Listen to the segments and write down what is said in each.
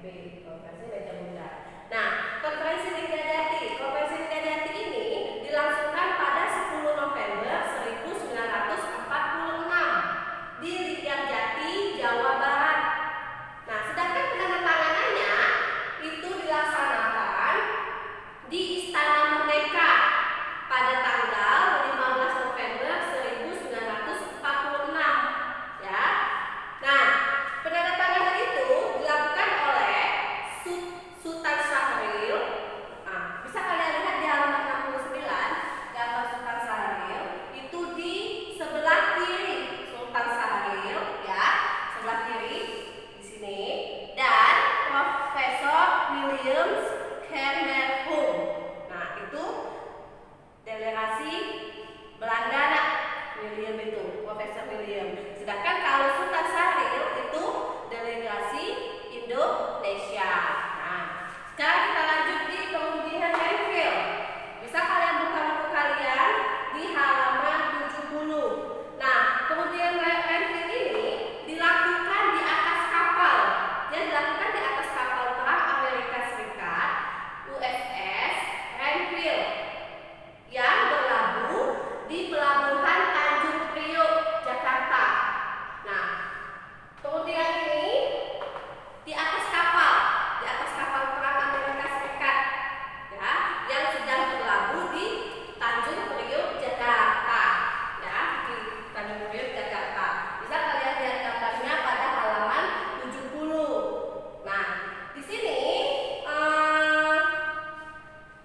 Konferensi Meja Bundar. Nah, Konferensi Liga Jati. Konferensi Liga Jati ini dilangsungkan pada 10 November 1946 di Liga Jati, Jawa Barat. Nah, sedangkan penandatanganannya itu dilaksanakan di Istana Merdeka pada tanggal 15 November 1946 ya. Nah, penandatanganan itu dilakukan oleh Sultan Syahrir. Nah, bisa kalian lihat di halaman 69 gambar Sultan Syahrir itu di sebelah kiri Sultan Syahrir ya, sebelah kiri di sini, dan Profesor William Kamerlingh. Nah, itu delegasi Belanda, nak. William itu, Profesor William. Sedangkan kalau Sultan Syahrir itu delegasi Indonesia. Nah, sekarang kita lanjut di pengundian landfill. Bisa kalian buka buku kalian di halaman 70. Nah, pengundian landfill ini dilakukan di atas kapal. Dia dilakukan di atas kapal perang Amerika Serikat USS Renville yang berlabuh di pelabuhan Tanjung Priok, Jakarta. Nah, pengundian ini di atas kapal perang Amerika Serikat ya, yang sedang berlabuh di Tanjung Priok, Jakarta ya, di Tanjung Priok, Jakarta. Bisa kalian lihat gambarnya pada halaman 70. Nah, di sini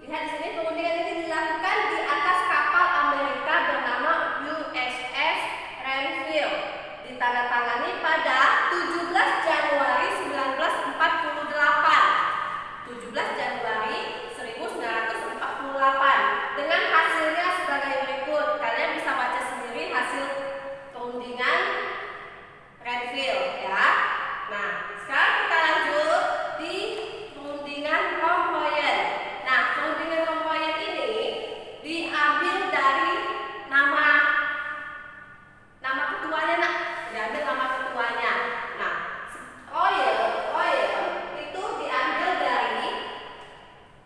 lihat di sini pengundian ini dilakukan di atas kapal Amerika bernama USS Renville. Ditandatangani pada 17 Januari 1948. 17 Januari 1948 dengan hasilnya sebagai berikut. Kalian bisa baca sendiri hasil perundingan Renville ya. Nah, sekarang kita lanjut di perundingan Ronghoyen. Nah, perundingan Ronghoyen ini diambil dari nama ketuanya, nak. Diambil nama ketuanya. Nah, Ronghoyen itu diambil dari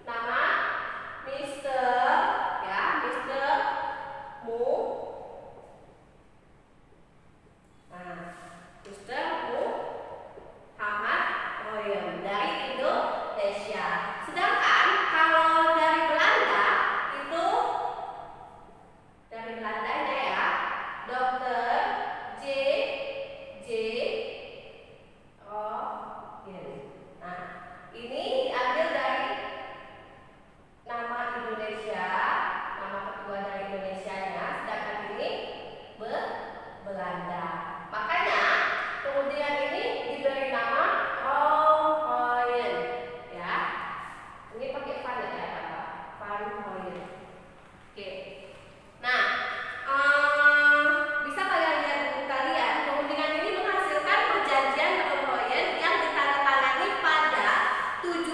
nama Mr. ya, Mr. Mu. Nah, Mr. Muhammad Ronghoyen dari Indonesia. Sedangkan kalau dari Belanda itu, dari Belandanya ya, Dr. J. Ronghoyen. Nah, ini diambil dari nama Indonesia, nama ketua dari Indonesianya, sedangkan ini Belanda. Makanya kemudian ini diberi nama Ronghoyen ya. Ini pakai van ya, Pak. Van Ronghoyen. Oke. Nah, bisa kalian lihat buku kalian. Perundingan ini menghasilkan perjanjian Ronghoyen yang ditandatangani pada 17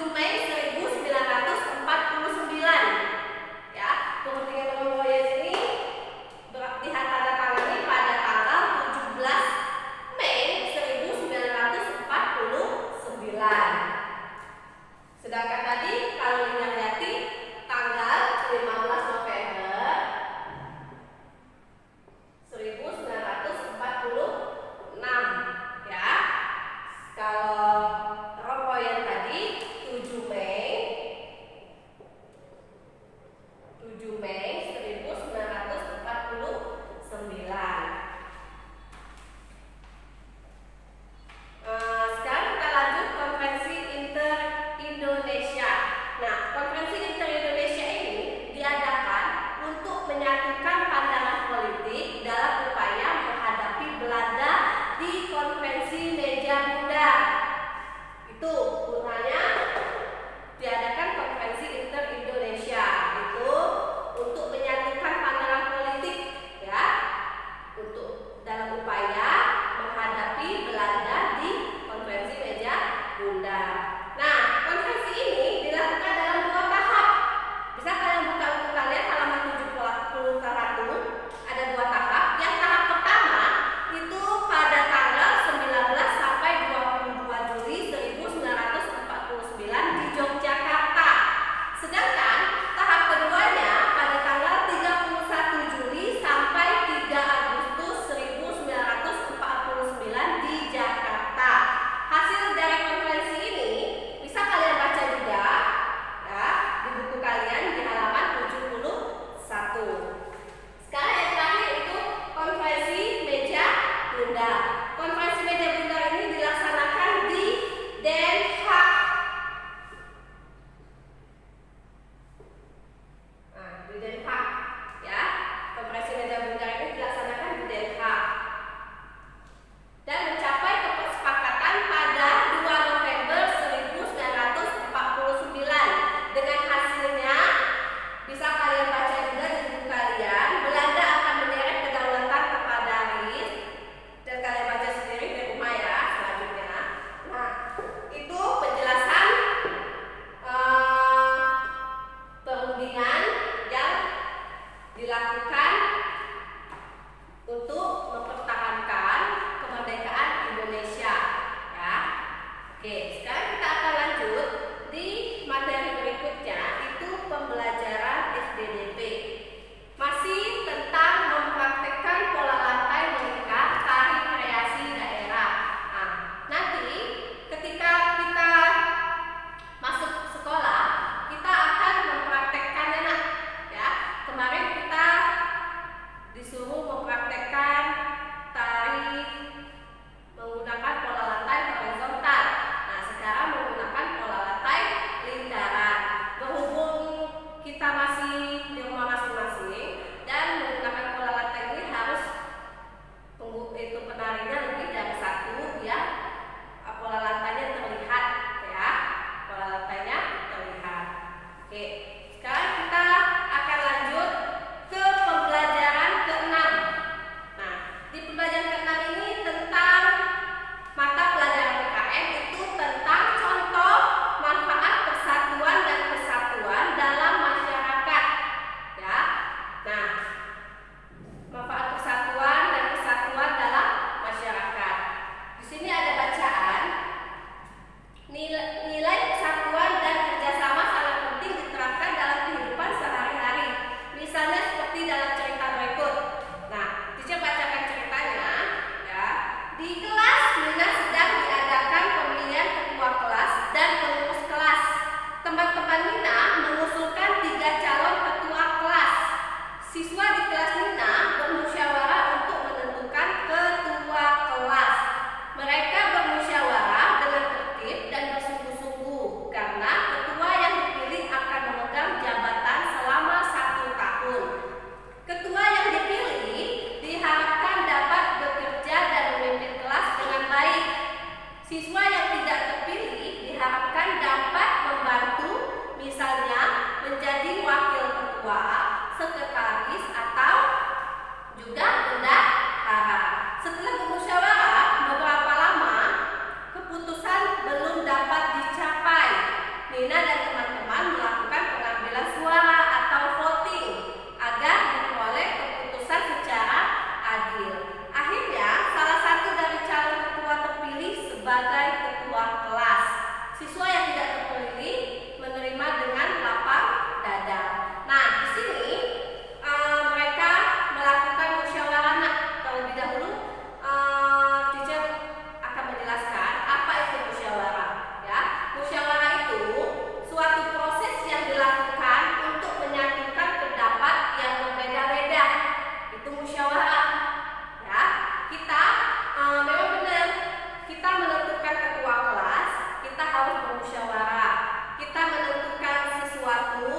bermusyawarah. Kita menentukan sesuatu,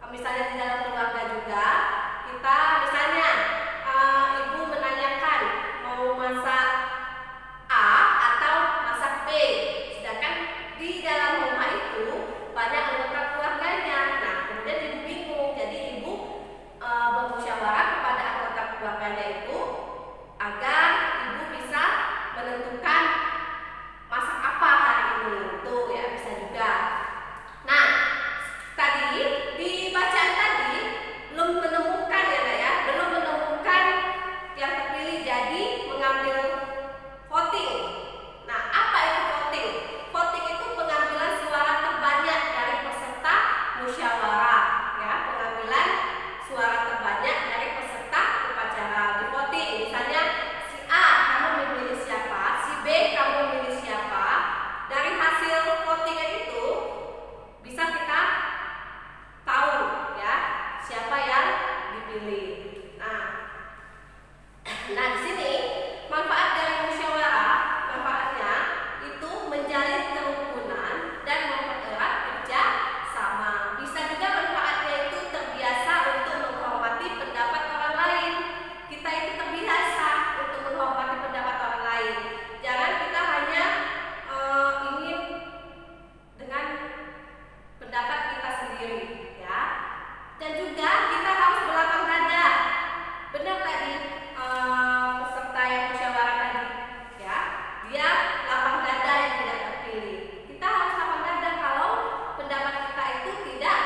misalnya di dalam keluarga juga, kita misalnya ibu menanyakan mau masak A atau masak B, sedangkan di dalam rumah itu banyak anggota keluarganya. Nah, kemudian ibu bingung, jadi ibu bermusyawarah kepada anggota keluarganya itu agar ibu bisa menentukan masak apa hari ini. Itu ya bisa juga. Nah, tadi di bacaan tadi belum menemukan ya Nak ya, belum menemukan yang terpilih jadi mengambil voting. Nah, apa itu voting? Voting itu pengambilan suara terbanyak dari peserta musyawarah, ya, pengambilan suara terbanyak dari peserta upacara. Di voting, misalnya si A kamu memilih siapa, si B kamu memilih siapa. Dari hasil votingan itu bisa kita tahu ya siapa yang dipilih. Nah di sini manfaat dari musyawarah, manfaatnya itu menjalin kerukunan dan mempererat kerja sama. Bisa juga manfaatnya itu terbiasa untuk menghormati pendapat orang lain. Kita itu terbiasa untuk menghormati pendapat orang lain. Jangan kita hanya ingin dengan pendapat kita sendiri, ya. Dan juga kita harus berlapang dada. Benar tadi peserta yang musyawarah tadi, ya, dia lapang dada yang tidak terpilih. Kita harus lapang dada kalau pendapat kita itu tidak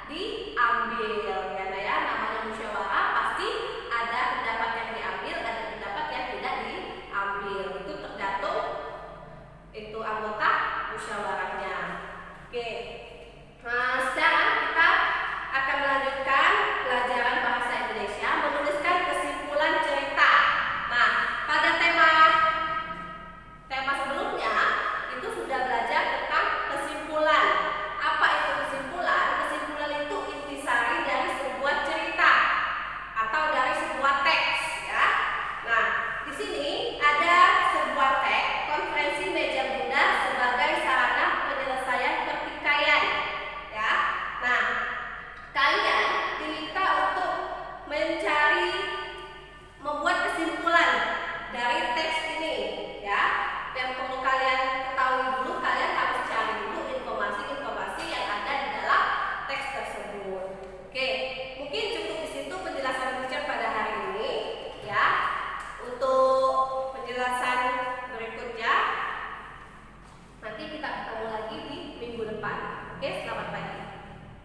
diambil, ya, nah ya. Namanya musyawarah pasti ada pendapat yang diambil, ada pendapat yang tidak diambil. Itu tergantung itu anggota musyawarahnya. Oke.